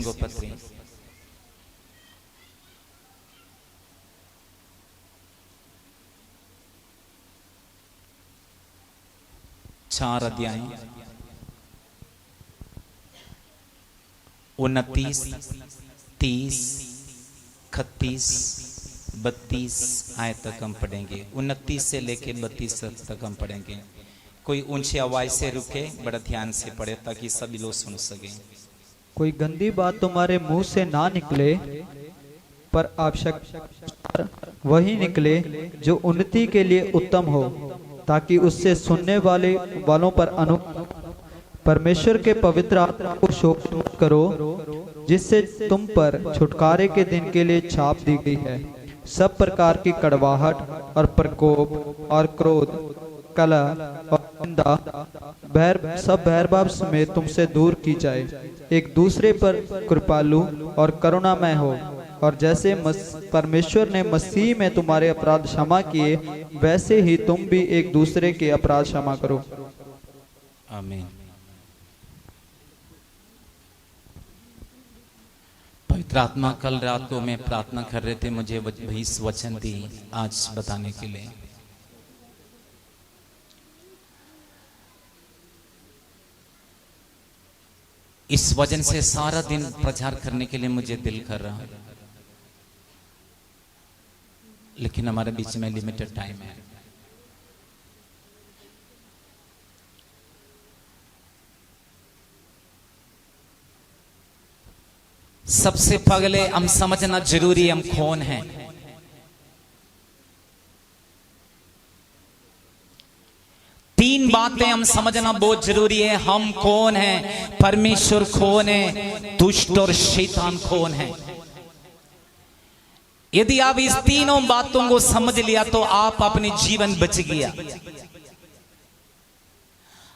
योगपत्री। चार अध्याय 29, 30, 31, 32 आयत तक हम पढ़ेंगे। 29 से लेके 32 तक हम पढ़ेंगे। कोई ऊंची आवाज से रुके, बड़ा ध्यान से पढ़े ताकि सभी लोग सुन सके। कोई गंदी बात तुम्हारे मुंह से ना निकले, पर आवश्यक वही निकले जो उन्नति के लिए उत्तम हो, ताकि उससे सुनने वालों पर परमेश्वर के पवित्र आत्मा को शोक करो, जिससे तुम पर छुटकारे के दिन के लिए छाप दी गई है। सब प्रकार की कड़वाहट और प्रकोप और क्रोध, कलह और निंदा, सब बैरभाव समेत तुमसे दूर की जाए। एक दूसरे पर कृपालु और करुणामय हो, और जैसे परमेश्वर ने मसीह में तुम्हारे अपराध क्षमा किए, वैसे ही तुम भी एक दूसरे के अपराध क्षमा करो। आमीन। पवित्र आत्मा कल रात को मैं प्रार्थना कर रहे थे, मुझे वही वचन दी आज बताने के लिए। इस वचन से सारा दिन प्रचार करने के लिए मुझे दिल कर रहा है, लेकिन हमारे बीच में लिमिटेड टाइम है। सबसे पहले हम समझना जरूरी है हम कौन हैं। तीन बातें हम समझना बहुत जरूरी है। हम कौन हैं, परमेश्वर कौन है, दुष्ट और शैतान कौन है। यदि आप इस तीनों बातों को समझ लिया तो आप अपने जीवन बच गया,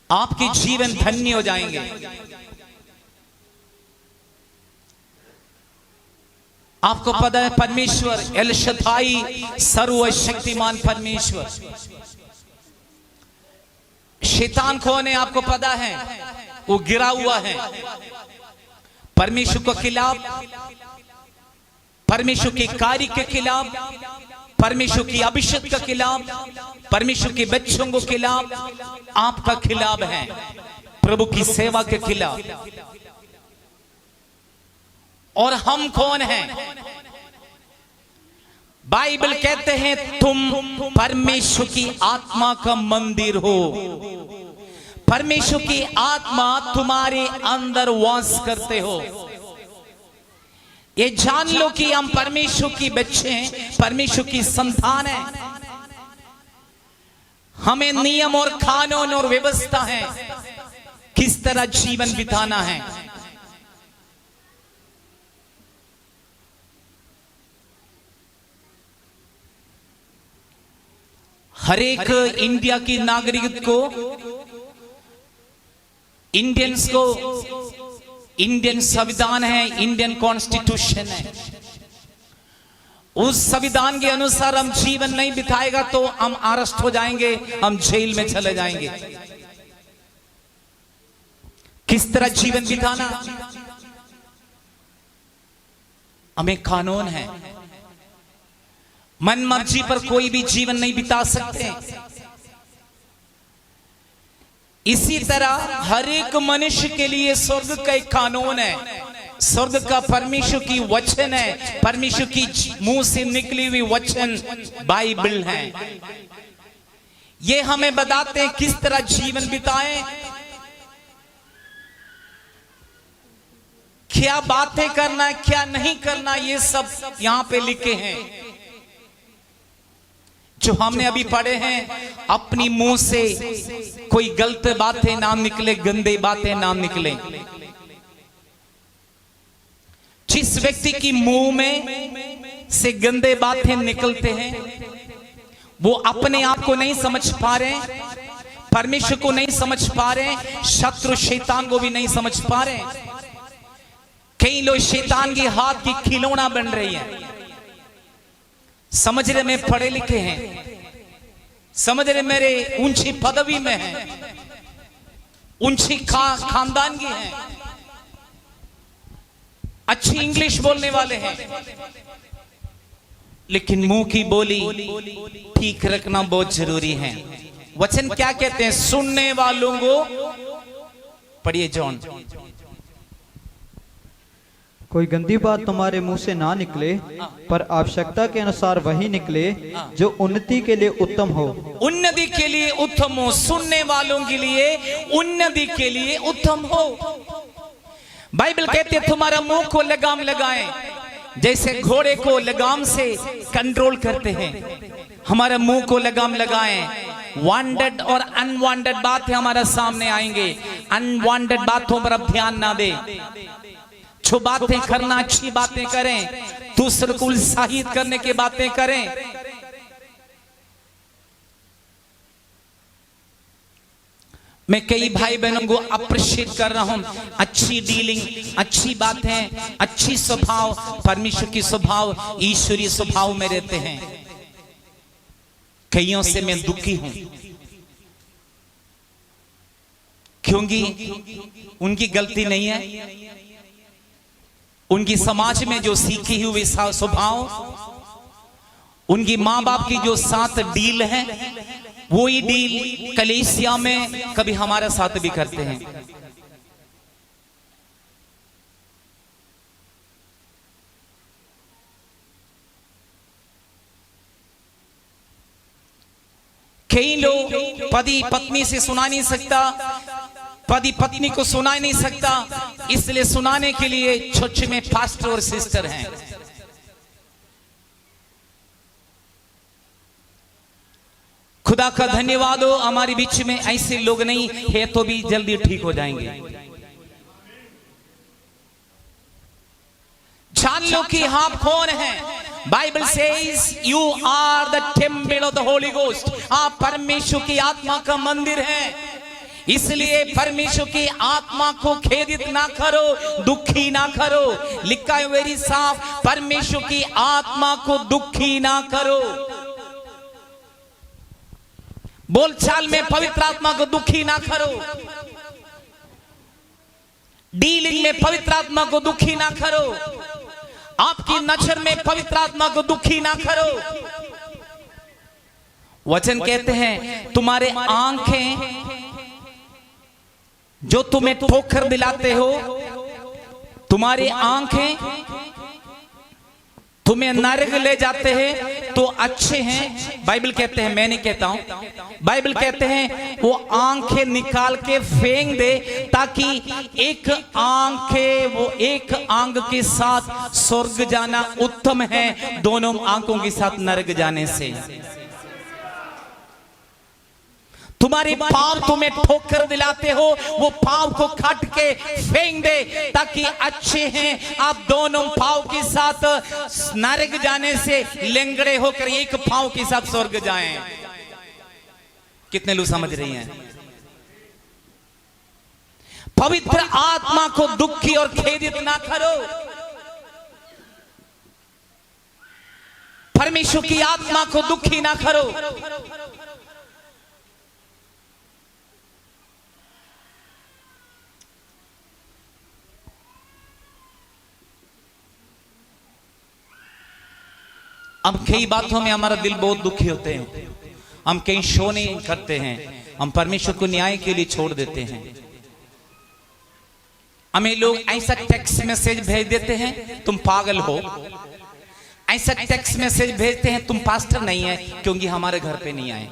आपके जीवन धन्य हो जाएंगे। आपको पता है परमेश्वर एल शद्दाई, सर्वशक्तिमान परमेश्वर। शैतान कौन है आपको पता है, वो गिरा हुआ है। परमेश्वर के खिलाफ, परमेश्वर के कार्य के खिलाफ, परमेश्वर की अभिषेक के खिलाफ, परमेश्वर के बच्चों के खिलाफ, आपका खिलाफ है, प्रभु की सेवा के खिलाफ। और हम कौन हैं? बाइबल कहते हैं तुम परमेश्वर की आत्मा का मंदिर हो। परमेश्वर की आत्मा तुम्हारे अंदर वास करते हो। ये जान लो कि हम परमेश्वर की बच्चे हैं, परमेश्वर की संतान है। हमें नियम और कानून और व्यवस्था है किस तरह जीवन बिताना है। हर एक इंडिया की नागरिक को, इंडियंस को, इंडियन संविधान है, इंडियन कॉन्स्टिट्यूशन है। उस संविधान के अनुसार हम जीवन नहीं बिताएगा तो हम अरेस्ट हो जाएंगे, हम जेल में चले जाएंगे। किस तरह जीवन बिताना, हमें कानून है। मन मर्जी पर कोई भी जीवन नहीं बिता सकते। इसी तरह हर एक मनुष्य के लिए स्वर्ग का एक कानून है। स्वर्ग का परमेश्वर की वचन है, परमेश्वर की मुंह से निकली हुई वचन बाइबल है। ये हमें बताते हैं किस तरह जीवन बिताएं, क्या बातें करना है, क्या नहीं करना, ये सब यहां पे लिखे हैं। जो हमने अभी पढ़े हैं, अपनी मुंह से कोई गलत बातें ना निकले, गंदे बातें ना निकले। जिस व्यक्ति की मुंह में से गंदे बातें निकलते हैं, वो अपने आप को नहीं समझ पा रहे, परमेश्वर को नहीं समझ पा रहे, शत्रु शैतान को भी नहीं समझ पा रहे। कई लोग शैतान की हाथ की खिलौना बन रही है। समझ रहे मैं पढ़े लिखे हैं, समझ रहे मेरे ऊंची पदवी में है, ऊंची खानदान की है। अच्छी इंग्लिश बोलने वाले हैं, लेकिन मुंह की बोली ठीक रखना बहुत जरूरी है। वचन क्या कहते हैं? सुनने वालों को, पढ़िए जॉन। कोई गंदी बात तुम्हारे मुंह से ना निकले, पर आवश्यकता के अनुसार वही निकले जो उन्नति के लिए उत्तम हो। उन्नति के लिए उत्तम हो, सुनने वालों के लिए उन्नति के लिए उत्तम हो। बाइबल कहते हैं तुम्हारा मुंह को लगाम लगाएं, जैसे घोड़े को लगाम से कंट्रोल करते हैं। हमारा मुंह को लगाम लगाएं। वांटेड और अनवांटेड बातें हमारे सामने आएंगे, अनवांटेड बातों पर अब ध्यान ना दे। जो बातें करना अच्छी बातें करें, दूसरे को उत्साहित करने की बातें करें। मैं कई भाई बहनों को अप्रिशिएट कर रहा हूं, अच्छी डीलिंग, अच्छी बातें, अच्छी स्वभाव, परमेश्वर की स्वभाव, ईश्वरीय स्वभाव में रहते हैं। कईयों से मैं दुखी हूं, क्योंकि उनकी गलती नहीं है। उनकी समाज में जो सीखी हुई स्वभाव, उनकी मां बाप की जो साथ डील है, वही डील कलीसिया में कभी हमारे साथ भी करते हैं। कई लोग पति पत्नी से सुना नहीं सकता, पति पत्नी को सुना नहीं सकता, इसलिए सुनाने के लिए चर्च में पास्टर और सिस्टर हैं। खुदा का धन्यवाद हो, हमारे बीच में ऐसे लोग नहीं है, तो भी जल्दी ठीक हो जाएंगे। जान लो कि आप कौन हैं। Bible says you are the temple of the holy ghost. आप परमेश्वर की आत्मा का मंदिर हैं, इसलिए परमेश्वर की आत्मा को खेदित ना करो, दुखी ना करो। लिखा है वेरी साफ, परमेश्वर की आत्मा को दुखी ना करो। बोलचाल में पवित्र आत्मा को दुखी ना करो, डीलिंग में पवित्र आत्मा को दुखी ना करो, आपकी नजर में पवित्र आत्मा को दुखी ना करो। वचन कहते हैं तुम्हारे आंखें जो तुम्हें ठोकर दिलाते हो, तुम्हारी आंखें तुम्हें नरक ले जाते हैं तो अच्छे हैं। बाइबल कहते हैं, मैं नहीं कहता हूं, बाइबल कहते हैं वो आंखें निकाल के फेंक दे, ताकि एक वो एक आंख के साथ स्वर्ग जाना उत्तम है, दोनों आंखों के साथ नरक जाने से। तुम्हारे पांव तुम्हें ठोकर दिलाते हो, वो पांव को काट के फेंक दे, ताकि अच्छे हैं आप दोनों पांव के साथ नरक जाने से लेंगड़े होकर एक पांव के साथ स्वर्ग जाएं। कितने लोग समझ रही हैं? पवित्र आत्मा को दुखी और खेदित ना करो। परमेश्वर की आत्मा को दुखी ना करो। अब कई बातों में हमारा दिल बहुत दुखी होते हैं, हम कहीं शो नहीं करते हैं, हम परमेश्वर को न्याय के लिए छोड़ देते हैं। हमें लोग ऐसा टेक्स्ट मैसेज भेज देते हैं, तुम पागल हो। ऐसा टेक्स्ट मैसेज भेजते हैं, तुम पास्टर नहीं है, क्योंकि हमारे घर पे नहीं आए।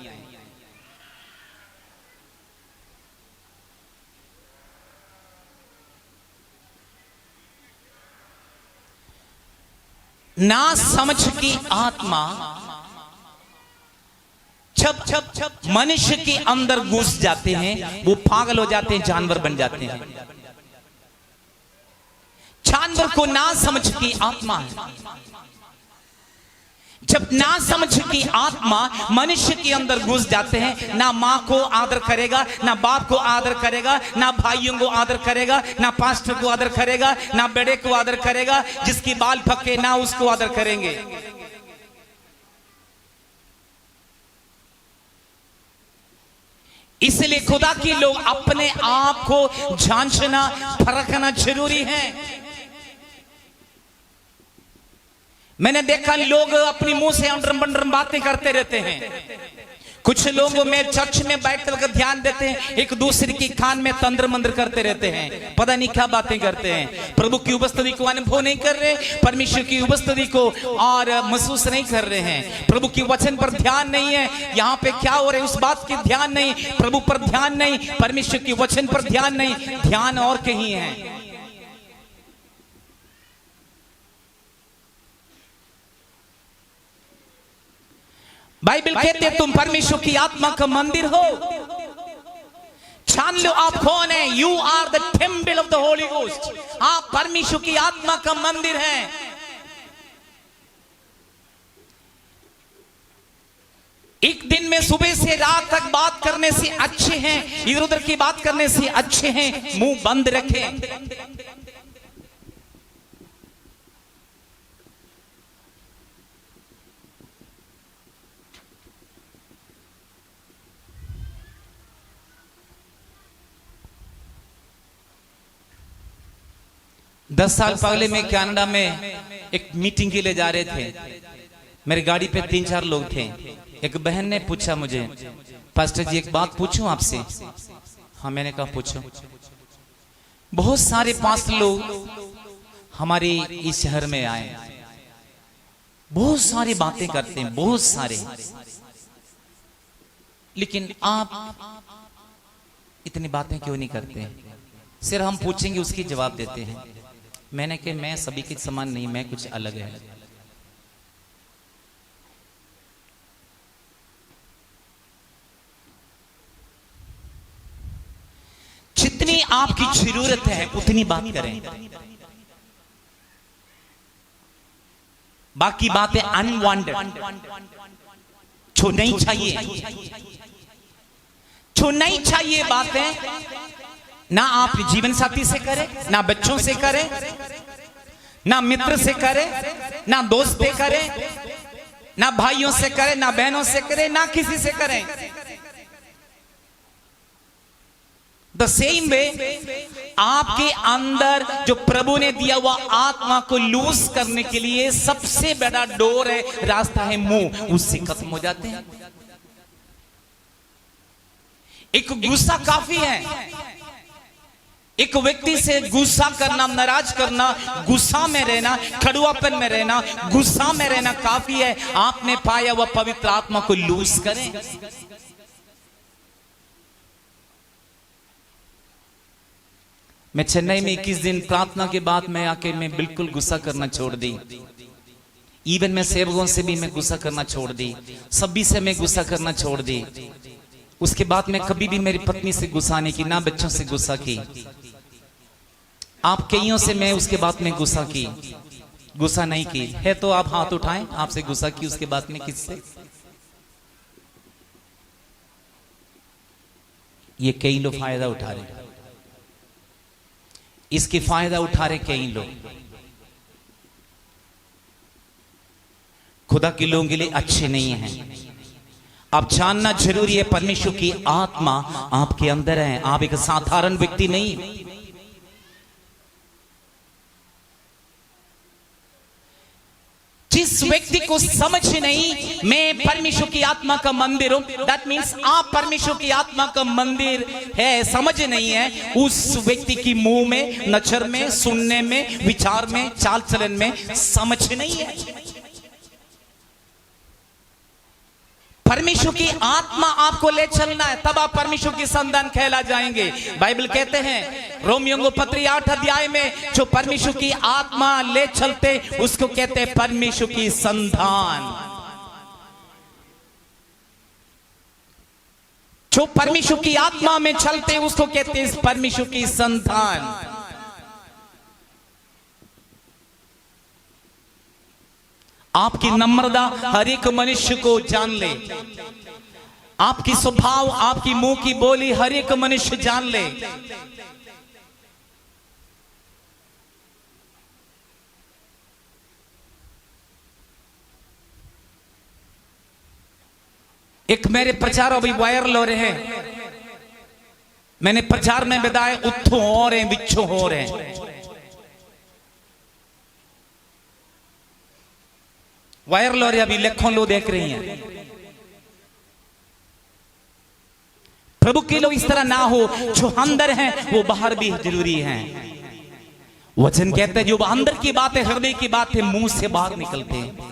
ना समझ की आत्मा जब मनुष्य के अंदर घुस जाते हैं, वो पागल हो जाते हैं, जानवर बन जाते हैं। जानवर को ना समझ की आत्मा है। जब ना समझ की आत्मा मनुष्य के अंदर घुस जाते हैं, ना माँ को आदर करेगा, ना बाप को आदर करेगा, ना भाइयों को आदर करेगा, ना पास्टर को आदर करेगा, ना बड़े को आदर करेगा, जिसकी बाल पके ना उसको आदर करेंगे। इसलिए खुदा के लोग अपने आप को जांचना, परखना जरूरी है। मैंने देखा लोग अपनी मुंह से अंडरम बंडरम बातें करते रहते हैं। कुछ लोग में चर्च में बैठ कर ध्यान देते हैं, एक दूसरे की कान में तंत्र मंत्र करते रहते हैं, पता नहीं क्या बातें करते हैं। प्रभु की उपस्थिति को अनुभव नहीं कर रहे, परमेश्वर की उपस्थिति को और महसूस नहीं कर रहे हैं। प्रभु की वचन पर ध्यान नहीं है, यहाँ पे क्या हो रहा है उस बात की ध्यान नहीं, प्रभु पर ध्यान नहीं, परमेश्वर की वचन पर ध्यान नहीं, ध्यान और कहीं है। बाइबल कहते हैं तुम परमेश्वर की आत्मा का मंदिर हो। जान लो आप कौन है। You are the temple of the holy ghost. आप परमेश्वर की आत्मा का मंदिर हैं। एक दिन में सुबह से रात तक बात करने से अच्छे हैं, इधर उधर की बात करने से अच्छे हैं मुंह बंद रखें। 10 साल पहले मैं कनाडा में एक मीटिंग के लिए जा रहे थे। मेरी गाड़ी पे 3-4 लोग थे। एक बहन ने पूछा मुझे, पास्टर जी एक बात पूछूं आपसे। हाँ, मैंने कहा पूछो। बहुत सारे पास्टर लोग हमारे इस शहर में आए, बहुत सारी बातें करते हैं, बहुत सारे, लेकिन आप इतनी बातें क्यों नहीं करते? सिर्फ हम पूछेंगे उसकी जवाब देते हैं। मैंने कहा मैं सभी के समान नहीं, मैं कुछ अलग है। जितनी आपकी जरूरत है उतनी बात करें, बाकी बातें अनवांटेड, जो नहीं चाहिए, जो नहीं चाहिए बातें ना आप जीवन साथी से करें, ना बच्चों से करें, ना मित्र से करें, ना दोस्त से करें, ना भाइयों से करें, ना बहनों से करें, ना किसी से करें। द सेम वे आपके अंदर जो प्रभु ने दिया हुआ आत्मा को लूज करने के लिए सबसे बड़ा डोर है, रास्ता है मुंह, उससे खत्म हो जाते हैं। एक गुस्सा काफी है। एक व्यक्ति से गुस्सा करना, नाराज करना, गुस्सा में रहना, कड़वापन में रहना, गुस्सा में रहना काफी है। आपने पाया हुआ पवित्र आत्मा को लूज करें। मैं चेन्नई में 21 दिन प्रार्थना के बाद मैं आके मैं बिल्कुल गुस्सा करना छोड़ दी। इवन मैं सेवकों से भी मैं गुस्सा करना छोड़ दी, सभी से मैं गुस्सा करना छोड़ दी। उसके बाद मैं कभी भी मेरी पत्नी से गुस्सा नहीं की, ना बच्चों से गुस्सा की। आप कईयों से मैं उसके बाद में गुस्सा की, गुस्सा नहीं की है तो आप हाथ उठाएं। आपसे गुस्सा की उसके बाद में किससे? ये कई लोग फायदा उठा रहे, इसके फायदा उठा रहे कई लोग। खुदा के लोगों के लिए अच्छे नहीं हैं। आप जानना जरूरी है, परमेश्वर की आत्मा आपके अंदर है। आप एक साधारण व्यक्ति नहीं। जिस व्यक्ति को समझ नहीं मैं परमेश्वर की आत्मा का मंदिर हूं, दैट मीन्स आप परमेश्वर की आत्मा का मंदिर है, समझ नहीं है, उस व्यक्ति की मुंह में, नजर में, सुनने में, विचार में, चाल चलन में समझ नहीं है। परमेश्वर की आत्मा आपको ले चलना है, तब आप परमेश्वर की संतान कहला जाएंगे। बाइबल कहते हैं रोमियो को पत्री 8 अध्याय में, जो परमेश्वर की आत्मा ले चलते उसको कहते हैं परमेश्वर की संतान। जो परमेश्वर की आत्मा में चलते उसको कहते हैं परमेश्वर की संतान। आपकी नम्रता हर एक मनुष्य को जान ले, आपकी स्वभाव, आपकी मुंह की बोली हर एक मनुष्य जान ले। एक मेरे प्रचार अभी वायरल हो रहे हैं, मैंने प्रचार में बताया उत्थों हो रहे हैं, बिच्छू हो रहे हैं। वायरल और अभी लाखों लोग देख रही हैं। प्रभु के लोग इस तरह ना हो, जो अंदर हैं वो बाहर भी जरूरी हैं। वचन कहते हैं जो अंदर की बातें, हृदय की बातें मुंह से बाहर निकलते हैं।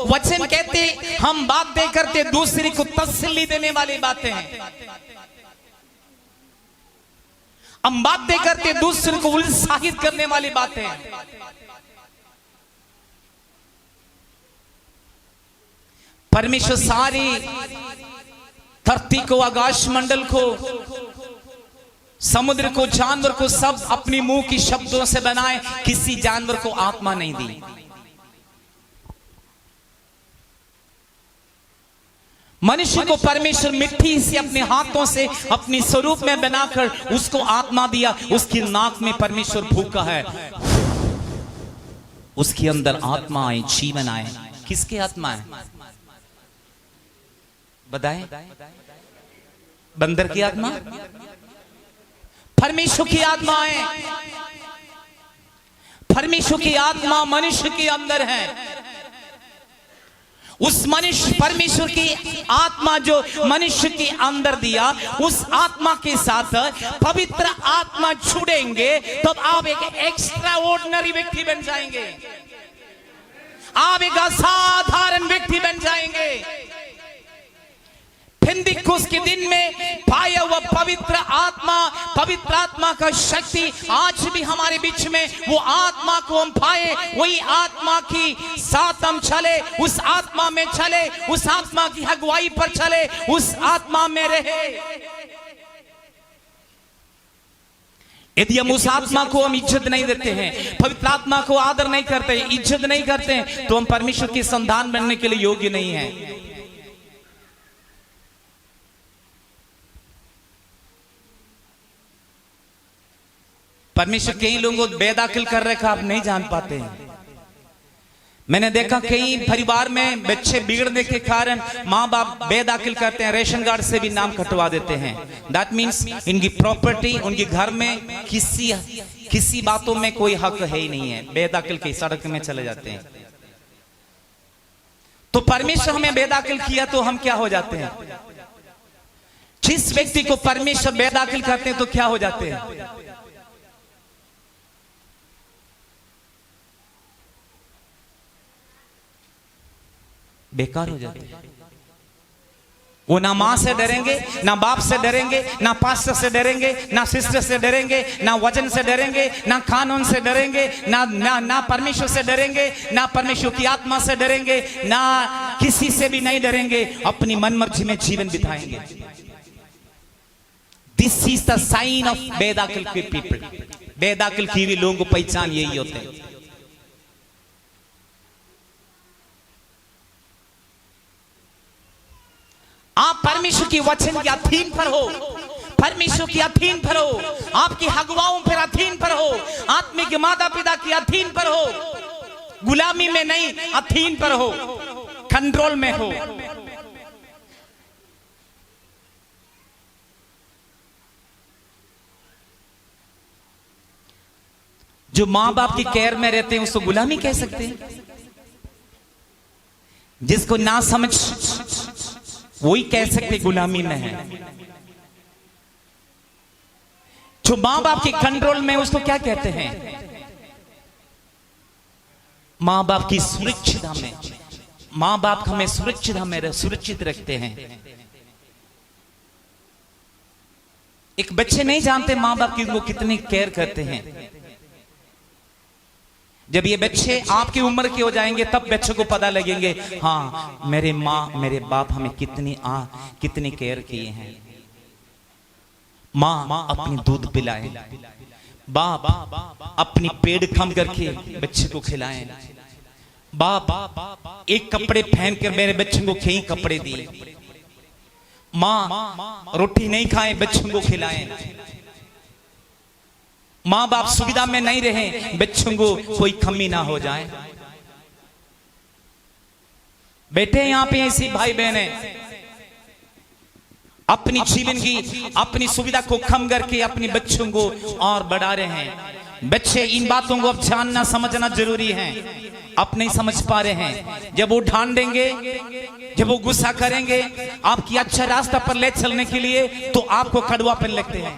वचन कहते हम बातें करते दूसरे को तसल्ली देने वाली बातें हैं। हम बातें करते दूसरे को उत्साहित करने वाली बातें हैं। परमेश्वर सारी धरती को, आकाश मंडल को, समुद्र को, जानवर को सब अपनी मुंह की शब्दों से बनाए। किसी जानवर को आत्मा नहीं दी। मनुष्य को परमेश्वर मिट्टी से अपने हाथों से अपने स्वरूप में बनाकर उसको आत्मा दिया। उसकी नाक में परमेश्वर फूंका है, उसके अंदर आत्मा आए, जीवन आए। किसकी आत्मा है बताएं? बंदर की आत्मा? परमेश्वर की आत्मा है। परमेश्वर की आत्मा मनुष्य के अंदर है। उस मनुष्य, परमेश्वर की आत्मा जो मनुष्य के अंदर दिया, उस आत्मा के साथ पवित्र आत्मा जुड़ेंगे तब आप एक एक्स्ट्रा ऑर्डिनरी व्यक्ति बन जाएंगे। आप एक असाधारण व्यक्ति बन जाएंगे। पेंतिकोस्त के दिन में पाया हुआ पवित्र आत्मा का शक्ति आज भी हमारे बीच में, वो आत्मा को हम पाए, वही आत्मा की साथ हम चले, उस आत्मा में चले, उस आत्मा की अगुवाई पर चले, उस आत्मा में रहे। यदि हम उस आत्मा को हम इज्जत नहीं देते हैं, पवित्र आत्मा को आदर नहीं करते, इज्जत नहीं करते, तो हम परमेश्वर की संतान बनने के लिए योग्य नहीं है। परमेश्वर कई लोगों को बेदाखिल कर रखा, आप नहीं जान पाते हैं। मैंने देखा कई परिवार में बच्चे बिगड़ने के कारण माँ बाप बेदाखिल करते हैं, रेशन कार्ड से भी नाम कटवा देते हैं। दैट मीन्स इनकी प्रॉपर्टी, उनके घर में किसी बातों में कोई हक है ही नहीं है, बेदाखिल की सड़क में चले जाते हैं। तो परमेश्वर हमें बेदाखिल किया तो हम क्या हो जाते हैं? जिस व्यक्ति को परमेश्वर बेदाखिल करते हैं तो क्या हो जाते हैं? बेकार हो जाते हैं। वो ना मां से डरेंगे, ना बाप से डरेंगे, ना पास्टर से डरेंगे, ना सिस्टर से डरेंगे, ना वचन से डरेंगे, ना कानून से डरेंगे, ना परमेश्वर से डरेंगे, ना परमेश्वर की आत्मा से डरेंगे, ना किसी से भी नहीं डरेंगे। अपनी मनमर्जी में जीवन बिताएंगे। This is the sign of बेदाखिल के पीपल। बेदाखिल की हुई लोगों को पहचान यही होते हैं। आप परमेश्वर की वचन के अधीन पर हो, परमेश्वर के अधीन पर हो, आपकी अगुवाओं पर अधीन पर हो, आत्मिक माता पिता के अधीन पर हो, गुलामी में नहीं, अधीन पर हो, कंट्रोल में हो। जो मां बाप की केयर में रहते हैं उसको गुलामी कह सकते हैं। जिसको ना समझ वही कह सकते गुलामी में है। जो मां बाप के कंट्रोल में उसको क्या कहते हैं? मां बाप की सुरक्षित हमें, मां बाप हमें सुरक्षित, हमें सुरक्षित रखते हैं। एक बच्चे नहीं जानते मां बाप की वो कितनी केयर करते हैं। जब ये बच्चे आपकी उम्र के हो जाएंगे तब बच्चों को पता लगेंगे, हाँ मेरे माँ मेरे बाप हमें कितनी केयर किए हैं। माँ अपनी दूध पिलाए, बाप अपनी पेड़ खम करके बच्चे को खिलाएं, बाप एक कपड़े पहन कर मेरे बच्चों को कई कपड़े दिए, माँ रोटी नहीं खाए बच्चों को खिलाएं। माँ बाप सुविधा में नहीं रहे, बच्चों को कोई कमी ना हो जाए। बेटे यहाँ पे ऐसी भाई बहने अपनी जीवन की अपनी सुविधा को कम करके अपने बच्चों को और बढ़ा रहे हैं। बच्चे इन बातों को अब जानना समझना जरूरी है। आप नहीं समझ पा रहे हैं, जब वो ढांडेंगे, जब वो गुस्सा करेंगे आपकी अच्छा रास्ता पर ले चलने के लिए, तो आपको कड़वापन लगते हैं,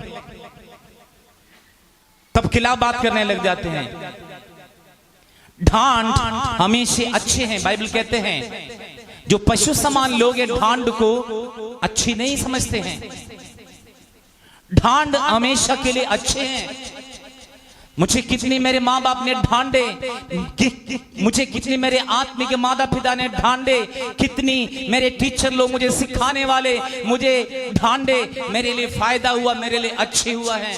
तब खिलाफ बात करने लग जाते हैं। ढांड हमेशा अच्छे हैं। बाइबल कहते हैं जो पशु समान लोग हैं ढांड को अच्छी नहीं समझते हैं। ढांड हमेशा के लिए अच्छे हैं। मुझे कितनी मेरे माँ बाप ने ढांडे, मुझे कितनी मेरे आत्मिक माता पिता ने ढांडे, कितनी मेरे टीचर लोग मुझे सिखाने वाले मुझे ढांडे, मेरे लिए फायदा हुआ, मेरे लिए अच्छे हुआ है।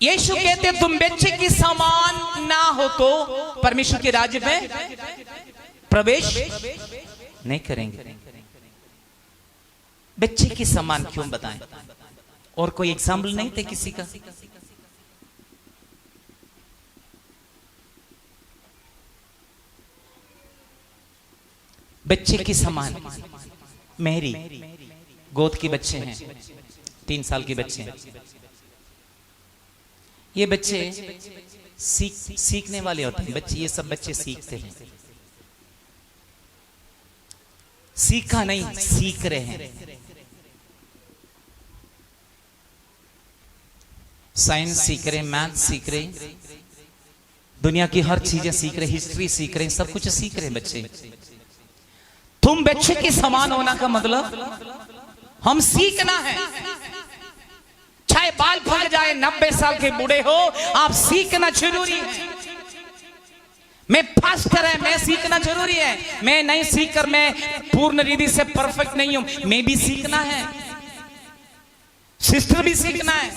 यीशु कहते तुम बच्चे की समान ना हो तो परमेश्वर के राज्य में प्रवेश नहीं करेंगे। बच्चे की समान क्यों बताएं? और कोई एग्जाम्पल नहीं थे किसी का? बच्चे की समान मेरी गोद के बच्चे हैं, 3 साल के बच्चे हैं। ये बच्चे सीखने वाले होते हैं। बच्चे, ये सब बच्चे सीखते हैं। सीखा नहीं, सीख रहे हैं। साइंस सीख रहे, मैथ सीख रहे, दुनिया की हर चीजें सीख रहे, हिस्ट्री सीख रहे, सब कुछ सीख रहे बच्चे। तुम बच्चे के समान होना का मतलब हम सीखना है। चाहे बाल फट जाए, 90 साल के बूढ़े हो, आप सीखना जरूरी है। मैं फास्टर है, मैं सीखना जरूरी है। मैं नहीं सीखकर मैं पूर्ण रीति से परफेक्ट नहीं हूं, मैं भी सीखना है। सिस्टर भी सीखना है,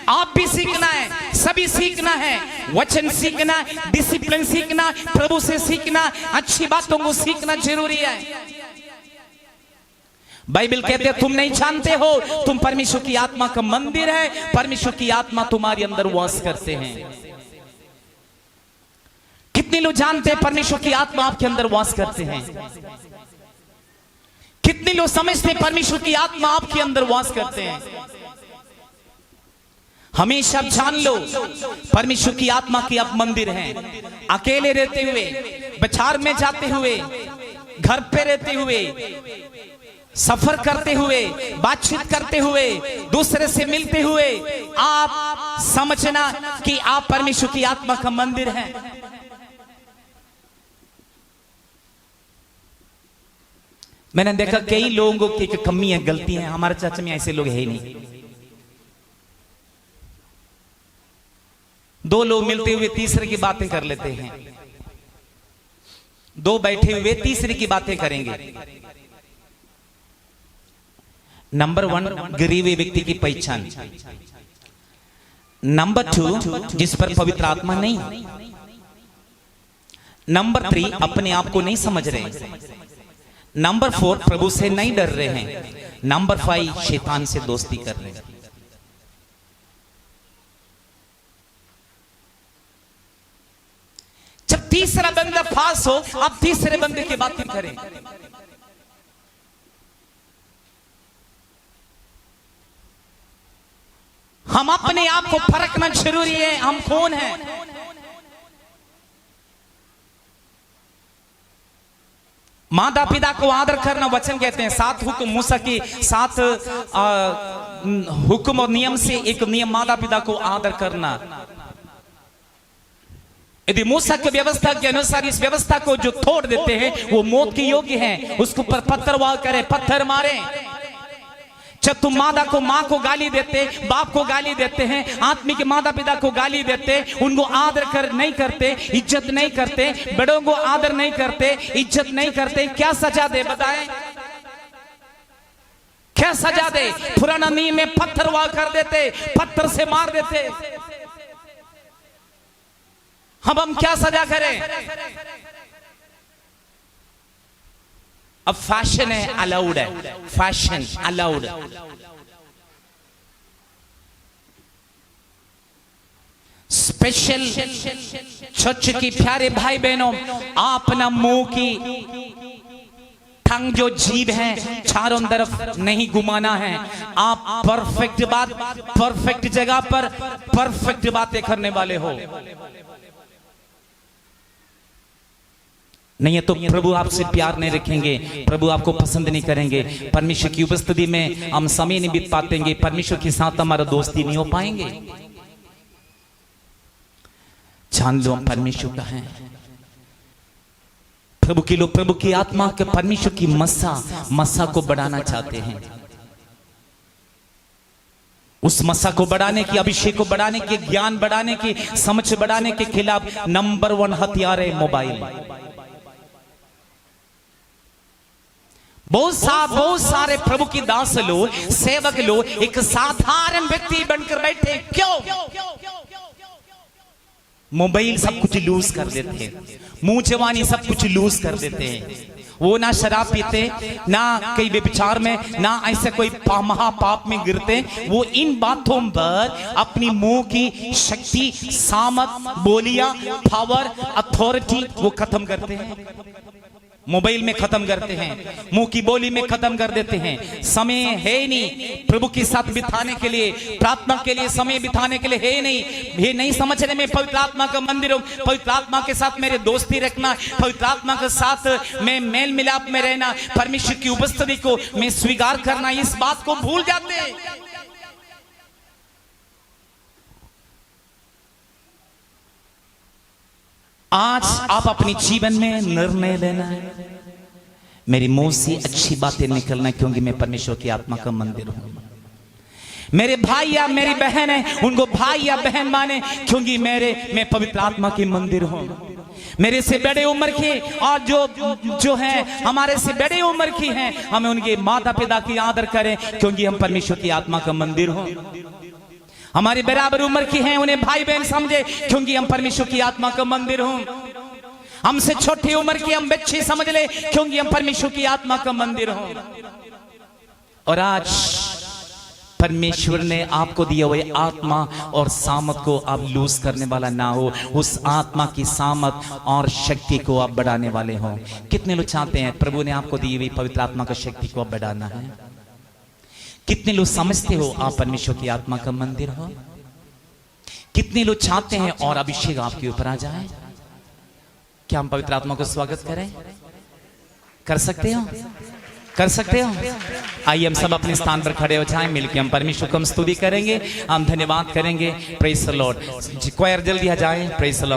आप भी सीखना है, सभी सीखना है। वचन सीखना, डिसिप्लिन सीखना, प्रभु से सीखना, अच्छी बातों को सीखना जरूरी है। बाइबल कहते हैं तुम नहीं जानते हो तुम परमेश्वर की आत्मा का मंदिर है, परमेश्वर की आत्मा तुम्हारे अंदर वास करते हैं। कितने लोग जानते हैं परमेश्वर की आत्मा आपके अंदर वास करते हैं? कितने लोग समझते हैं परमेश्वर की आत्मा आपके अंदर वास करते हैं? हमेशा जान लो परमेश्वर की आत्मा की आप मंदिर हैं। अकेले रहते हुए, बाजार में जाते हुए, घर पे रहते हुए, सफर करते हुए, बातचीत करते हुए, दूसरे से मिलते हुए, आप समझना कि आप परमेश्वर की आत्मा का मंदिर हैं। मैंने देखा कई लोगों की कमी है, गलती है। हमारे चर्च में ऐसे लोग है ही नहीं। 2 लोग मिलते हुए तीसरे की बातें कर लेते हैं, 2 बैठे हुए तीसरे की बातें करेंगे। नंबर 1 गरीबी व्यक्ति की पहचान। नंबर 2 जिस पर पवित्र आत्मा नहीं। नंबर 3 अपने आप को नहीं समझ रहे। नंबर 4 प्रभु से नहीं डर रहे हैं। नंबर 5 शैतान से दोस्ती कर रहे हैं। जब तीसरा बंदा पास हो, आप तीसरे बंदे की बातें करें। हम अपने आप को परखना जरूरी है, हम कौन हैं। माता पिता को आदर करना वचन कहते हैं। 7 हुक्म मूसा की 7 हुक्म और नियम से एक नियम माता पिता को आदर करना। यदि मूसा की व्यवस्था के अनुसार इस व्यवस्था को जो तोड़ देते हैं वो मौत के योग्य हैं। उसके ऊपर पत्थरवाह करे, पत्थर मारे। जब तुम माँ को गाली देते, बाप को गाली देते हैं, आत्मिक माता पिता को गाली देते, उनको आदर नहीं करते, इज्जत नहीं करते, बड़ों को आदर नहीं करते, इज्जत नहीं करते, क्या सजा दे बताएं? क्या सजा दे? पुराना नियम में पत्थरवाह कर देते, पत्थर से मार देते। हम क्या सजा करें? अब फैशन है, अलाउड है। Fashion allowed. स्पेशल चर्च की प्यारे भाई बहनों, आप अपना मुंह की टंग जो जीभ है चारों तरफ नहीं घुमाना है। आप परफेक्ट बात, परफेक्ट जगह पर परफेक्ट बातें करने वाले हो। नहीं है तो प्रभु आपसे प्यार नहीं रखेंगे, प्रभु आपको पसंद नहीं करेंगे। परमेश्वर की उपस्थिति में हम समय नहीं बीत पातेंगे, परमेश्वर के साथ हमारा दोस्ती नहीं हो पाएंगे। जान लो हम परमेश्वर का है, प्रभु के लोग, प्रभु की आत्मा के परमेश्वर की मस्सा को बढ़ाना चाहते हैं। उस मस्सा को बढ़ाने की, अभिषेक को बढ़ाने की, ज्ञान बढ़ाने की, समझ बढ़ाने के खिलाफ नंबर 1 हथियार है मोबाइल। बहुत सारे प्रभु की दास लोग, सेवक लोग एक साधारण व्यक्ति बनकर बैठे। क्यों? मोबाइल सब कुछ लूज कर देते हैं, मुंह जवानी सब कुछ लूज कर देते हैं। वो ना शराब पीते, ना कई व्यभिचार में, ना ऐसे कोई महापाप में गिरते। वो इन बातों पर अपनी मुंह की शक्ति, सामर्थ, बोलियां, पावर, अथॉरिटी वो खत्म करते हैं, मोबाइल में खत्म करते हैं, मुंह की बोली में खत्म कर देते हैं। समय है नहीं प्रभु के साथ बिताने के लिए, प्रार्थना के लिए समय बिताने के लिए है नहीं। ये नहीं समझने में पवित्र आत्मा का मंदिर हूं, पवित्र आत्मा के साथ मेरे दोस्ती रखना, पवित्र आत्मा के साथ मैं मेल मिलाप में रहना, परमेश्वर की उपस्थिति को मैं स्वीकार करना, इस बात को भूल जाते हैं। आज आप अपने जीवन में निर्णय लेना है, मेरी मुंह से अच्छी बातें निकलना, क्योंकि मैं परमेश्वर की आत्मा का मंदिर हूं। मेरे भाई या मेरी बहन है, उनको भाई या बहन माने, क्योंकि मैं पवित्र आत्मा की मंदिर हूं। मेरे से बड़े उम्र के और जो है हमारे से बड़े उम्र की हैं, हमें उनके माता पिता की आदर करें, क्योंकि हम परमेश्वर की आत्मा का मंदिर हूं। हमारी बराबर उम्र की हैं, उन्हें भाई बहन समझे, क्योंकि हम परमेश्वर की आत्मा का मंदिर हूं। हमसे छोटी उम्र की हम बच्चे समझ ले, क्योंकि हम परमेश्वर की आत्मा का मंदिर हूं। और आज परमेश्वर ने आपको दिया हुए आत्मा और सामर्थ को आप लूज करने वाला ना हो, उस आत्मा की सामर्थ और शक्ति को आप बढ़ाने वाले हो। कितने लोग चाहते हैं प्रभु ने आपको दी हुई पवित्र आत्मा का शक्ति को आप बढ़ाना है? कितने लोग समझते हो आप परमेश्वर की आत्मा का मंदिर हो? कितने लोग चाहते हैं और अभिषेक आपके ऊपर आ जाए? क्या हम पवित्र आत्मा को स्वागत करें? कर सकते हो? कर सकते हो? आइए हम सब अपने स्थान पर खड़े हो जाएं, मिलकर हम परमेश्वर को स्तुति करेंगे, हम धन्यवाद करेंगे। Praise the Lord. क्वायर जल्दी आ जाए। Praise the Lord.